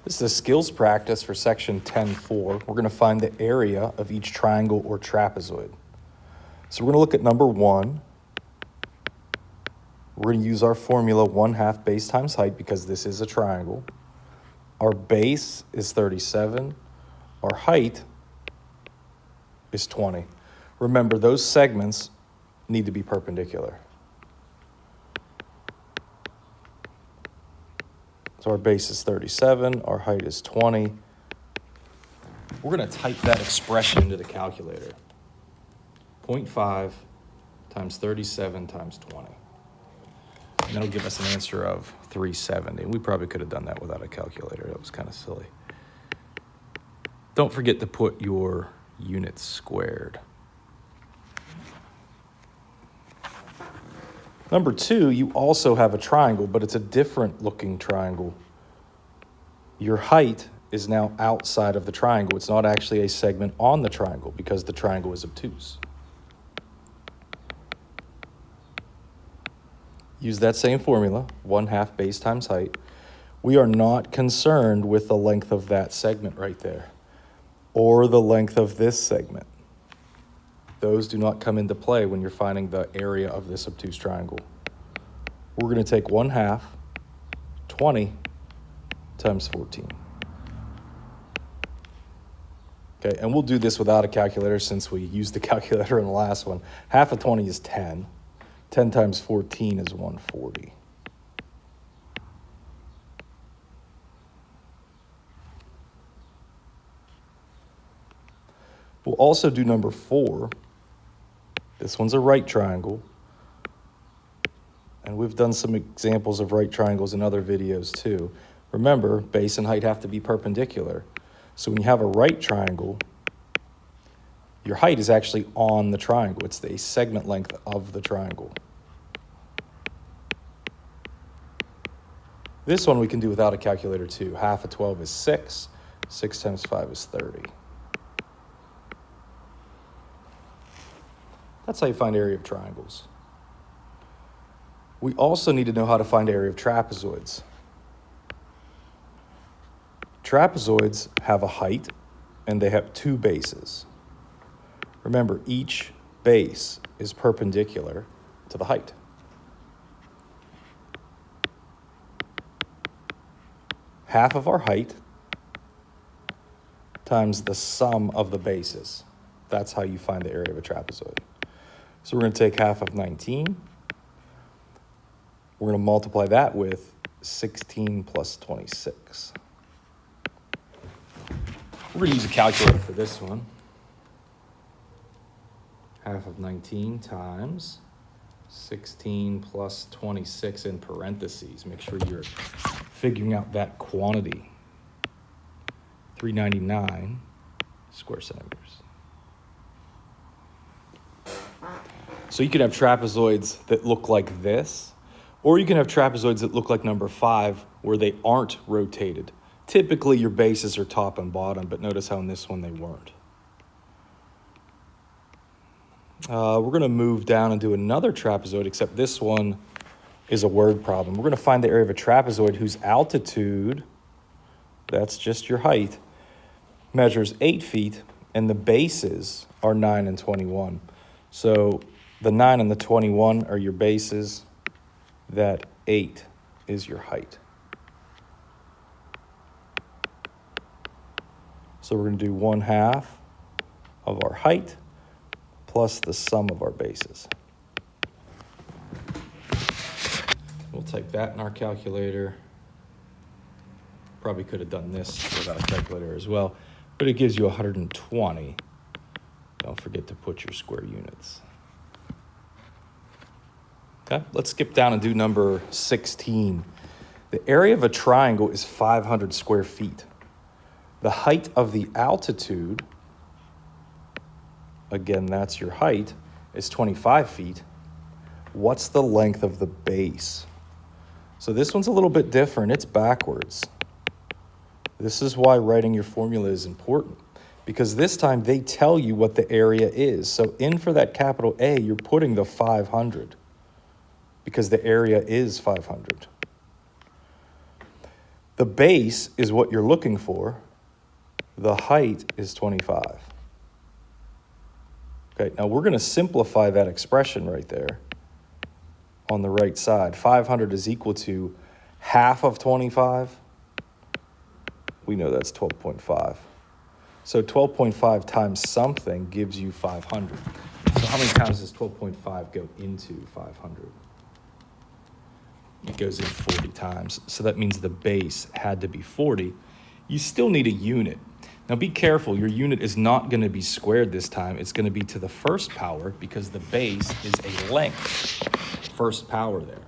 This is a skills practice for section 10.4. We're going to find the area of each triangle or trapezoid. So we're going to look at number 1. We're going to use our formula 1/2 base times height because this is a triangle. Our base is 37. Our height is 20. Remember, those segments need to be perpendicular. So our base is 37, our height is 20. We're going to type that expression into the calculator. 0.5 times 37 times 20. And that'll give us an answer of 370. We probably could have done that without a calculator. That was kind of silly. Don't forget to put your units squared. Number 2, you also have a triangle, but it's a different looking triangle. Your height is now outside of the triangle. It's not actually a segment on the triangle because the triangle is obtuse. Use that same formula, 1/2 base times height. We are not concerned with the length of that segment right there or the length of this segment. Those do not come into play when you're finding the area of this obtuse triangle. We're going to take 1/2, 20 times 14. Okay, and we'll do this without a calculator since we used the calculator in the last one. Half of 20 is 10. 10 times 14 is 140. We'll also do number 4. This one's a right triangle. And we've done some examples of right triangles in other videos too. Remember, base and height have to be perpendicular. So when you have a right triangle, your height is actually on the triangle. It's the segment length of the triangle. This one we can do without a calculator too. Half of 12 is 6. 6 times 5 is 30. That's how you find area of triangles. We also need to know how to find area of trapezoids. Trapezoids have a height and they have 2 bases. Remember, each base is perpendicular to the height. Half of our height times the sum of the bases. That's how you find the area of a trapezoid. So we're going to take half of 19. We're going to multiply that with 16 plus 26. We're going to use a calculator for this one. Half of 19 times 16 plus 26 in parentheses. Make sure you're figuring out that quantity. 399 square centimeters. So you can have trapezoids that look like this, or you can have trapezoids that look like number 5 where they aren't rotated. Typically your bases are top and bottom, but notice how in this one they weren't. We're going to move down and do another trapezoid, except this one is a word problem. We're going to find the area of a trapezoid whose altitude, that's just your height, measures 8 feet, and the bases are 9 and 21. So the 9 and the 21 are your bases. That 8 is your height. So we're going to do 1/2 of our height plus the sum of our bases. We'll type that in our calculator. Probably could have done this without a calculator as well, but it gives you 120. Don't forget to put your square units. Okay, let's skip down and do number 16. The area of a triangle is 500 square feet. The height of the altitude, again, that's your height, is 25 feet. What's the length of the base? So this one's a little bit different. It's backwards. This is why writing your formula is important, because this time they tell you what the area is. So in for that capital A, you're putting the 500 because the area is 500. The base is what you're looking for. The height is 25. Okay, now we're going to simplify that expression right there on the right side. 500 is equal to half of 25. We know that's 12.5. So 12.5 times something gives you 500. So how many times does 12.5 go into 500? It goes in 40 times. So that means the base had to be 40. You still need a unit. Now be careful, your unit is not going to be squared this time. It's going to be to the first power because the base is a length. First power there.